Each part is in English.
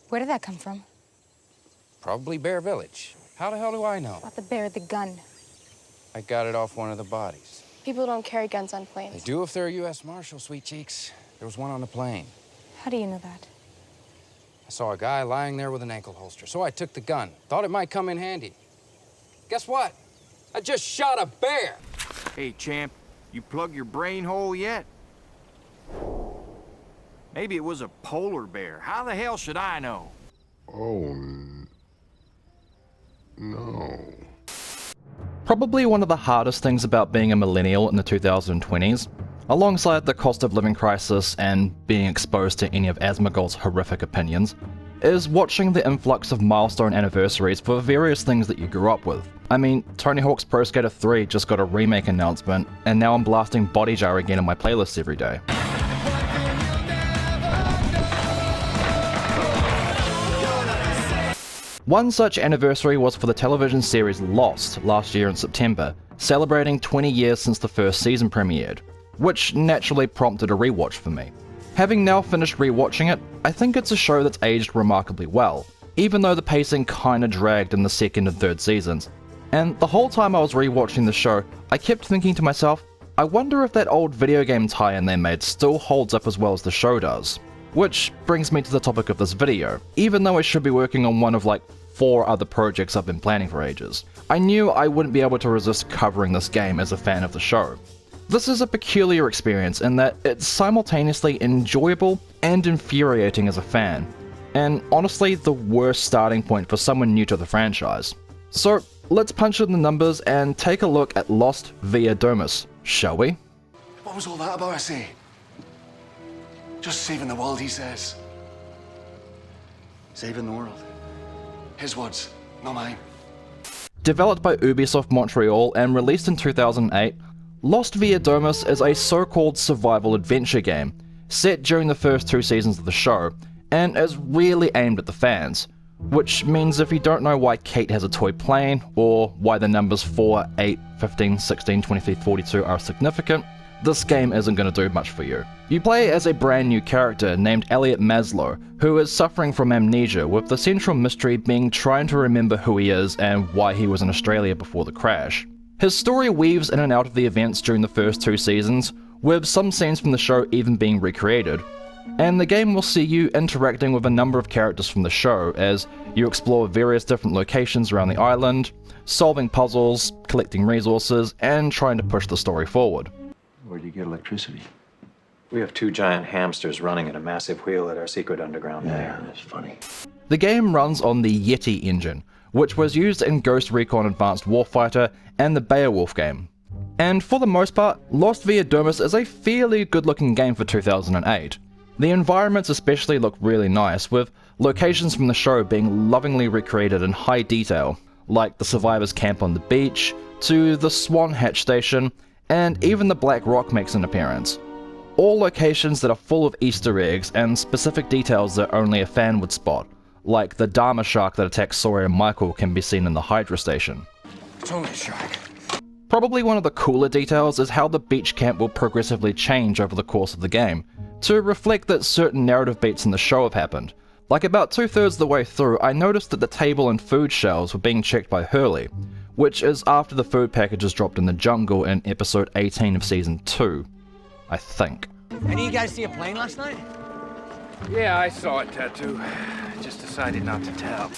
Where did that come from? Probably Bear Village. How the hell do I know? About the bear, the gun. I got it off one of the bodies. People don't carry guns on They planes. do if they're a U.S. Marshal, sweet cheeks. There was one on the plane. How do you know that? I saw a guy lying there with an ankle holster, so I took the gun. Thought it might come in handy. Guess what? I just shot a bear! Hey, champ, you plug your brain hole yet? Maybe it was a polar bear. How the hell should I know? Oh, no. Probably one of the hardest things about being a millennial in the 2020s, alongside the cost of living crisis and being exposed to any of Asmongold's horrific opinions, is watching the influx of milestone anniversaries for various things that you grew up with. I mean, Tony Hawk's Pro Skater 3 just got a remake announcement, and now I'm blasting Body Jar again in my playlist every day. One such anniversary was for the television series Lost last year in September, celebrating 20 years since the first season premiered, which naturally prompted a rewatch for me. Having now finished rewatching it, I think it's a show that's aged remarkably well, even though the pacing kinda dragged in the second and third seasons. And the whole time I was rewatching the show, I kept thinking to myself, I wonder if that old video game tie-in they made still holds up as well as the show does. Which brings me to the topic of this video. Even though I should be working on one of like 4 other projects I've been planning for ages, I knew I wouldn't be able to resist covering this game as a fan of the show. This is a peculiar experience in that it's simultaneously enjoyable and infuriating as a fan, and honestly the worst starting point for someone new to the franchise. So let's punch in the numbers and take a look at Lost Via Domus, shall we? What was all that about, I say? Just saving the world, he says. Saving the world. His words, not mine. Developed by Ubisoft Montreal and released in 2008, Lost Via Domus is a so-called survival adventure game, set during the first 2 seasons of the show, and is really aimed at the fans. Which means if you don't know why Kate has a toy plane, or why the numbers 4, 8, 15, 16, 23, 42 are significant, this game isn't going to do much for you. You play as a brand new character named Elliot Maslow, who is suffering from amnesia, with the central mystery being trying to remember who he is and why he was in Australia before the crash. His story weaves in and out of the events during the first 2 seasons, with some scenes from the show even being recreated, and the game will see you interacting with a number of characters from the show as you explore various different locations around the island, solving puzzles, collecting resources, and trying to push the story forward. Where do you get electricity? We have 2 giant hamsters running in a massive wheel at our secret underground lair. Yeah, that's funny. The game runs on the Yeti engine, which was used in Ghost Recon Advanced Warfighter and the Beowulf game. And for the most part, Lost Via Domus is a fairly good looking game for 2008. The environments especially look really nice, with locations from the show being lovingly recreated in high detail, like the survivors' camp on the beach, to the Swan Hatch station, and even the Black Rock makes an appearance. All locations that are full of Easter eggs and specific details that only a fan would spot, like the Dharma shark that attacks Sawyer and Michael can be seen in the Hydra station. It's only a shark. Probably one of the cooler details is how the beach camp will progressively change over the course of the game, to reflect that certain narrative beats in the show have happened. Like about 2/3 of the way through, I noticed that the table and food shelves were being checked by Hurley, which is after the food packages dropped in the jungle in episode 18 of season 2. I think. Any of you guys see a plane last night? Yeah, I saw it, Tattoo. Just decided not to tell.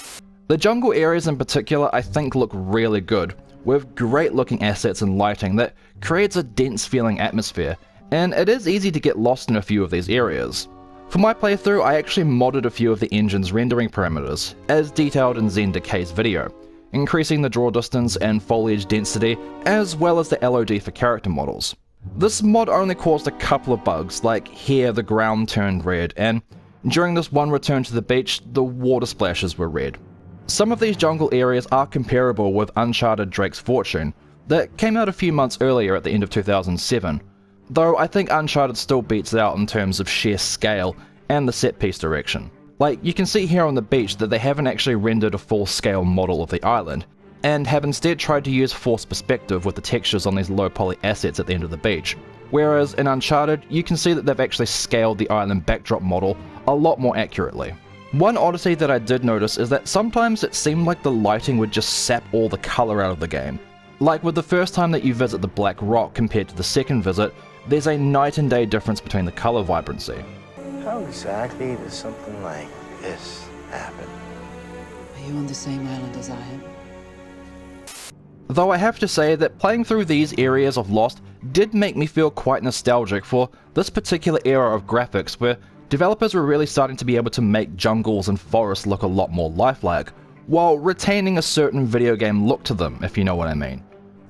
The jungle areas in particular I think look really good, with great looking assets and lighting that creates a dense feeling atmosphere, and it is easy to get lost in a few of these areas. For my playthrough, I actually modded a few of the engine's rendering parameters, as detailed in ZENdecay's video, increasing the draw distance and foliage density, as well as the LOD for character models. This mod only caused a couple of bugs, like here the ground turned red, and during this one return to the beach, the water splashes were red. Some of these jungle areas are comparable with Uncharted Drake's Fortune, that came out a few months earlier at the end of 2007, though I think Uncharted still beats it out in terms of sheer scale and the set piece direction. Like, you can see here on the beach that they haven't actually rendered a full scale model of the island, and have instead tried to use forced perspective with the textures on these low poly assets at the end of the beach. Whereas in Uncharted, you can see that they've actually scaled the island backdrop model a lot more accurately. One oddity that I did notice is that sometimes it seemed like the lighting would just sap all the colour out of the game. Like with the first time that you visit the Black Rock compared to the second visit, there's a night and day difference between the colour vibrancy. How exactly does something like this happen? Are you on the same island as I am? Though I have to say that playing through these areas of Lost did make me feel quite nostalgic for this particular era of graphics where developers were really starting to be able to make jungles and forests look a lot more lifelike, while retaining a certain video game look to them, if you know what I mean.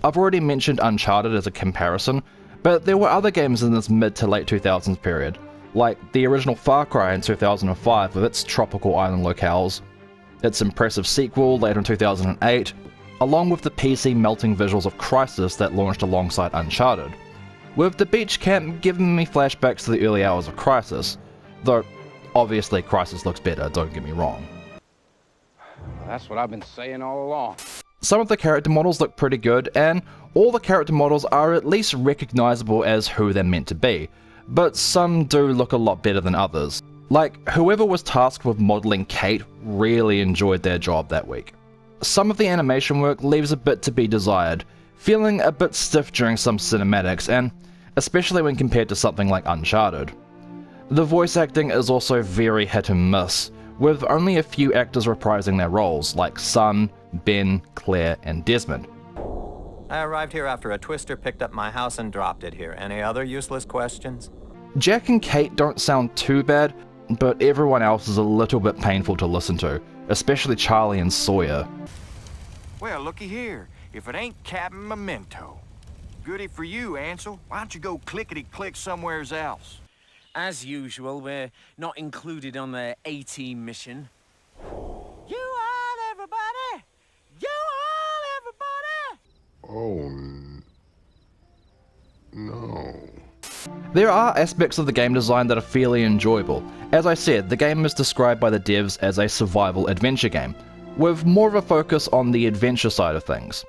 I've already mentioned Uncharted as a comparison, but there were other games in this mid to late 2000s period, like the original Far Cry in 2005 with its tropical island locales, its impressive sequel later in 2008, along with the PC melting visuals of Crysis that launched alongside Uncharted, with the beach camp giving me flashbacks to the early hours of Crysis, though obviously Crysis looks better, don't get me wrong. That's what I've been saying all along. Some of the character models look pretty good, and all the character models are at least recognizable as who they're meant to be, but some do look a lot better than others. Like, whoever was tasked with modeling Kate really enjoyed their job that week. Some of the animation work leaves a bit to be desired, feeling a bit stiff during some cinematics, and especially when compared to something like Uncharted. The voice acting is also very hit and miss, with only a few actors reprising their roles, like Sun, Ben, Claire, and Desmond. I arrived here after a twister picked up my house and dropped it here. Any other useless questions? Jack and Kate don't sound too bad, but everyone else is a little bit painful to listen to, especially Charlie and Sawyer. Well, looky here. If it ain't Captain Memento. Goody for you, Ansel. Why don't you go clickety-click somewheres else? As usual, we're not included on the A-Team mission. You all, everybody! You all, everybody! Oh, no. There are aspects of the game design that are fairly enjoyable. As I said, the game is described by the devs as a survival adventure game, with more of a focus on the adventure side of things.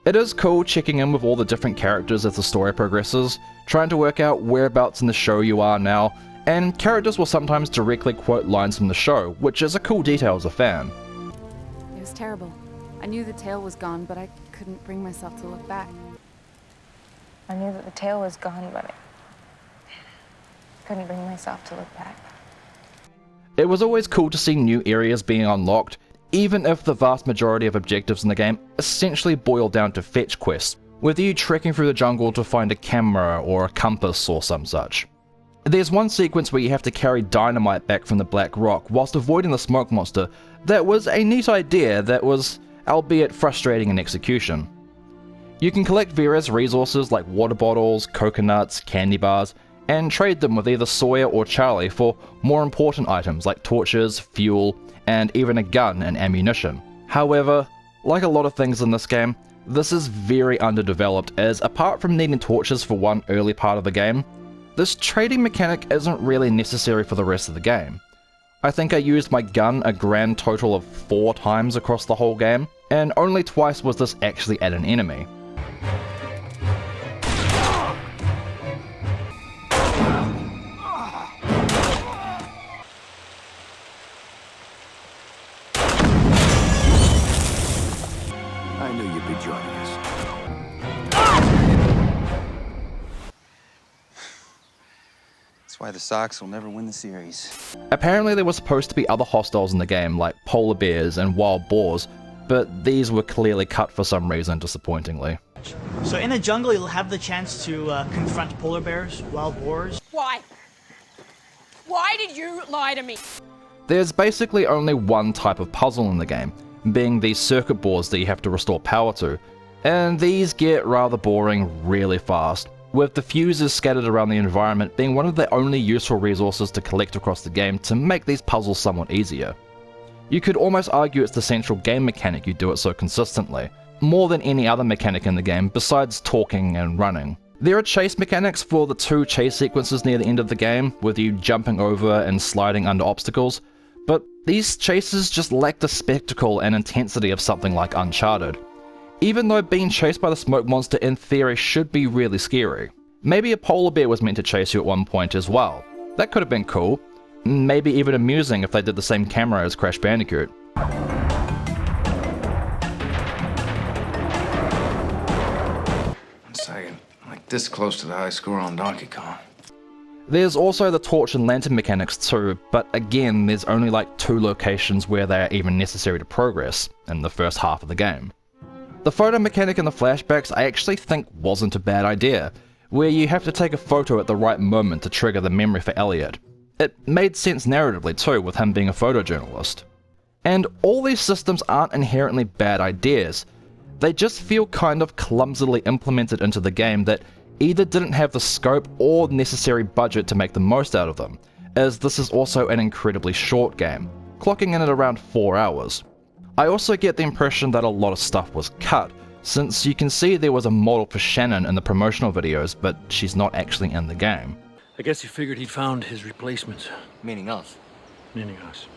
It is cool checking in with all the different characters as the story progresses, trying to work out whereabouts in the show you are now, and characters will sometimes directly quote lines from the show, which is a cool detail as a fan. It was terrible. I knew the tail was gone, but I couldn't bring myself to look back. I knew that the tail was gone, but I couldn't bring myself to look back. It was always cool to see new areas being unlocked, even if the vast majority of objectives in the game essentially boil down to fetch quests, with you trekking through the jungle to find a camera or a compass or some such. There's one sequence where you have to carry dynamite back from the Black Rock whilst avoiding the smoke monster that was a neat idea that was, albeit frustrating in execution. You can collect various resources like water bottles, coconuts, candy bars, and trade them with either Sawyer or Charlie for more important items like torches, fuel, and even a gun and ammunition. However, like a lot of things in this game, this is very underdeveloped, as apart from needing torches for one early part of the game, this trading mechanic isn't really necessary for the rest of the game. I think I used my gun a grand total of 4 times across the whole game, and only twice was this actually at an enemy. I knew you'd be joining us. That's why the Sox will never win the series. Apparently there were supposed to be other hostiles in the game, like polar bears and wild boars, but these were clearly cut for some reason, disappointingly. So in the jungle, you'll have the chance to confront polar bears, wild boars. Why? Why did you lie to me? There's basically only one type of puzzle in the game, being these circuit boards that you have to restore power to, and these get rather boring really fast, with the fuses scattered around the environment being one of the only useful resources to collect across the game to make these puzzles somewhat easier. You could almost argue it's the central game mechanic you do it so consistently, more than any other mechanic in the game besides talking and running. There are chase mechanics for the 2 chase sequences near the end of the game, with you jumping over and sliding under obstacles, but these chases just lack the spectacle and intensity of something like Uncharted, even though being chased by the smoke monster in theory should be really scary. Maybe a polar bear was meant to chase you at one point as well. That could have been cool, maybe even amusing if they did the same camera as Crash Bandicoot. One second, like this close to the high score on Donkey Kong. There's also the torch and lantern mechanics too, but again, there's only like 2 locations where they are even necessary to progress in the first half of the game. The photo mechanic in the flashbacks I actually think wasn't a bad idea, where you have to take a photo at the right moment to trigger the memory for Elliot. It made sense narratively too, with him being a photojournalist. And all these systems aren't inherently bad ideas, they just feel kind of clumsily implemented into the game that either didn't have the scope or necessary budget to make the most out of them, as this is also an incredibly short game, clocking in at around 4 hours. I also get the impression that a lot of stuff was cut, since you can see there was a model for Shannon in the promotional videos, but she's not actually in the game. I guess he figured he'd found his replacements. Meaning us. Meaning us.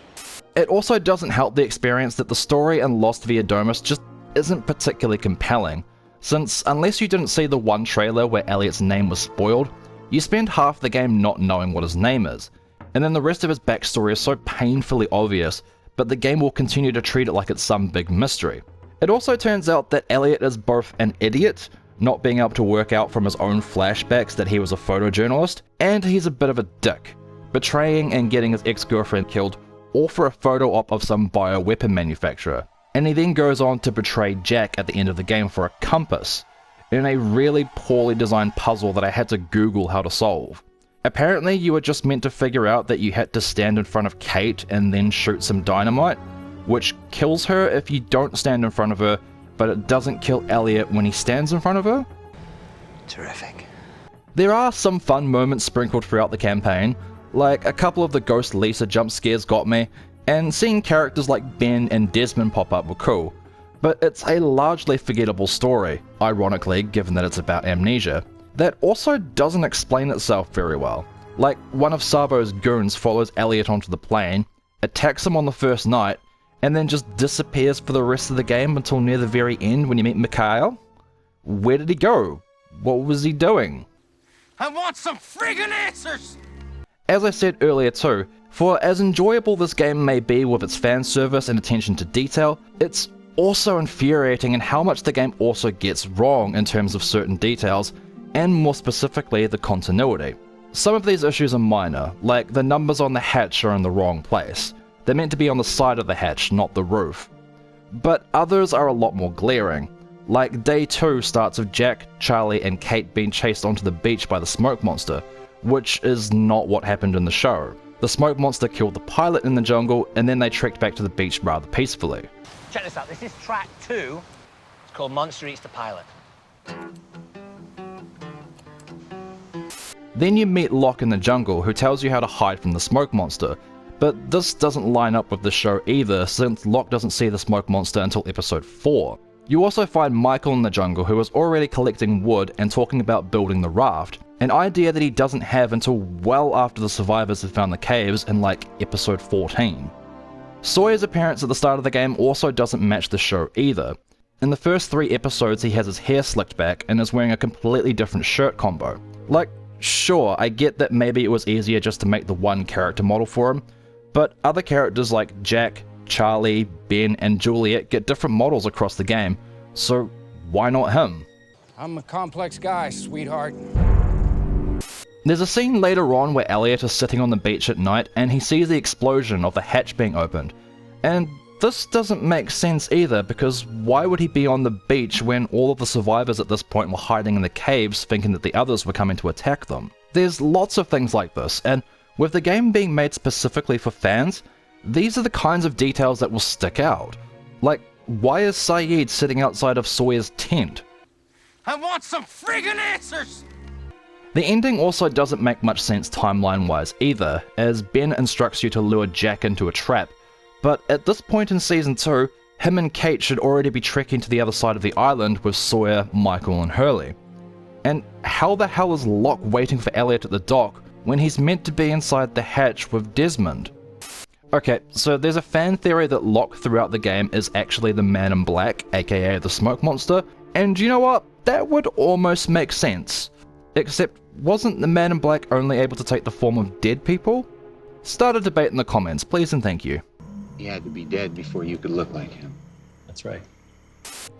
It also doesn't help the experience that the story in Lost Via Domus just isn't particularly compelling, since unless you didn't see the one trailer where Elliot's name was spoiled, you spend half the game not knowing what his name is, and then the rest of his backstory is so painfully obvious, but the game will continue to treat it like it's some big mystery. It also turns out that Elliot is both an idiot, not being able to work out from his own flashbacks that he was a photojournalist, and he's a bit of a dick, betraying and getting his ex-girlfriend killed, all for a photo op of some bioweapon manufacturer. And he then goes on to betray Jack at the end of the game for a compass, in a really poorly designed puzzle that I had to Google how to solve. Apparently you were just meant to figure out that you had to stand in front of Kate and then shoot some dynamite, which kills her if you don't stand in front of her, but it doesn't kill Elliot when he stands in front of her? Terrific. There are some fun moments sprinkled throughout the campaign, like a couple of the Ghost Lisa jump scares got me, and seeing characters like Ben and Desmond pop up were cool, but it's a largely forgettable story, ironically given that it's about amnesia, that also doesn't explain itself very well. Like, one of Savo's goons follows Elliot onto the plane, attacks him on the first night, and then just disappears for the rest of the game until near the very end when you meet Mikhail? Where did he go? What was he doing? I want some friggin' answers! As I said earlier too, for as enjoyable this game may be with its fan service and attention to detail, it's also infuriating in how much the game also gets wrong in terms of certain details, and more specifically the continuity. Some of these issues are minor, like the numbers on the hatch are in the wrong place. They're meant to be on the side of the hatch, not the roof. But others are a lot more glaring, like Day 2 starts with Jack, Charlie and Kate being chased onto the beach by the smoke monster, which is not what happened in the show. The smoke monster killed the pilot in the jungle, and then they trekked back to the beach rather peacefully. Check this out, this is track 2. It's called Monster Eats the Pilot. Then you meet Locke in the jungle, who tells you how to hide from the smoke monster, but this doesn't line up with the show either, since Locke doesn't see the smoke monster until episode 4. You also find Michael in the jungle, who is already collecting wood and talking about building the raft, an idea that he doesn't have until well after the survivors have found the caves in like episode 14. Sawyer's appearance at the start of the game also doesn't match the show either. In the first 3 episodes he has his hair slicked back and is wearing a completely different shirt combo. Like, sure, I get that maybe it was easier just to make the one character model for him, but other characters like Jack, Charlie, Ben and Juliet get different models across the game, so why not him? I'm a complex guy, sweetheart. There's a scene later on where Elliot is sitting on the beach at night and he sees the explosion of the hatch being opened. And this doesn't make sense either, because why would he be on the beach when all of the survivors at this point were hiding in the caves thinking that the others were coming to attack them? There's lots of things like this, and with the game being made specifically for fans, these are the kinds of details that will stick out. Like, why is Saeed sitting outside of Sawyer's tent? I want some friggin' answers! The ending also doesn't make much sense timeline-wise either, as Ben instructs you to lure Jack into a trap, but at this point in Season 2, him and Kate should already be trekking to the other side of the island with Sawyer, Michael and Hurley. And how the hell is Locke waiting for Elliot at the dock when he's meant to be inside the hatch with Desmond? Okay, so there's a fan theory that Locke throughout the game is actually the Man in Black, aka the Smoke Monster, and you know what? That would almost make sense. Except, wasn't the Man in Black only able to take the form of dead people? Start a debate in the comments, please and thank you. He had to be dead before you could look like him. That's right.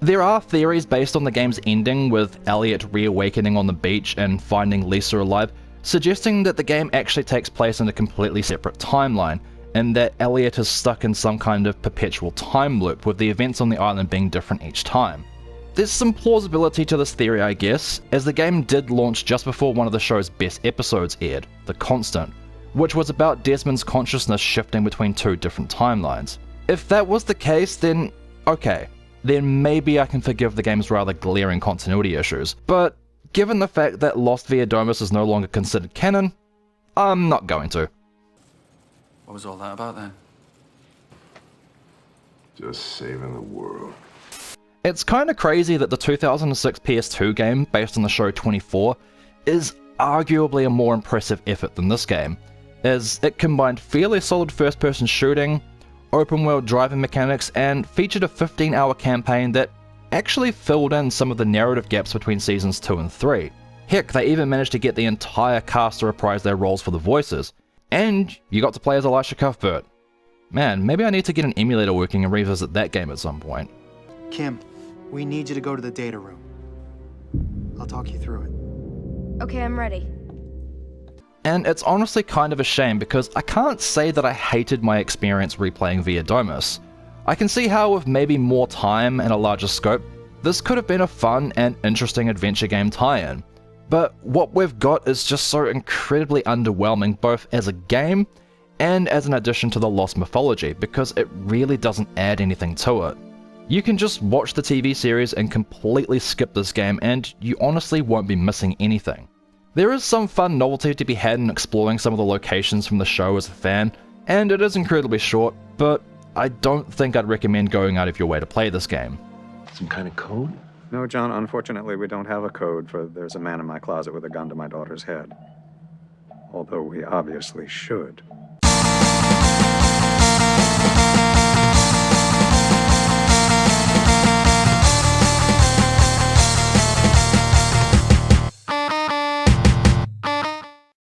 There are theories based on the game's ending, with Elliot reawakening on the beach and finding Lisa alive, suggesting that the game actually takes place in a completely separate timeline, and that Elliot is stuck in some kind of perpetual time loop, with the events on the island being different each time. There's some plausibility to this theory, I guess, as the game did launch just before one of the show's best episodes aired, The Constant, which was about Desmond's consciousness shifting between two different timelines. If that was the case, then okay. Then maybe I can forgive the game's rather glaring continuity issues, but given the fact that Lost Via Domus is no longer considered canon, I'm not going to. What was all that about then? Just saving the world. It's kinda crazy that the 2006 PS2 game, based on the show 24, is arguably a more impressive effort than this game, as it combined fairly solid first-person shooting, open-world driving mechanics, and featured a 15-hour campaign that actually filled in some of the narrative gaps between seasons 2 and 3. Heck, they even managed to get the entire cast to reprise their roles for the voices, and you got to play as Elisha Cuthbert. Man, maybe I need to get an emulator working and revisit that game at some point. Kim, we need you to go to the data room. I'll talk you through it. Okay, I'm ready. And it's honestly kind of a shame, because I can't say that I hated my experience replaying Via Domus. I can see how with maybe more time and a larger scope, this could have been a fun and interesting adventure game tie-in. But what we've got is just so incredibly underwhelming, both as a game and as an addition to the Lost mythology, because it really doesn't add anything to it. You can just watch the TV series and completely skip this game, and you honestly won't be missing anything. There is some fun novelty to be had in exploring some of the locations from the show as a fan, and it is incredibly short, but I don't think I'd recommend going out of your way to play this game. Some kind of code? No, John, unfortunately we don't have a code for there's a man in my closet with a gun to my daughter's head. Although we obviously should.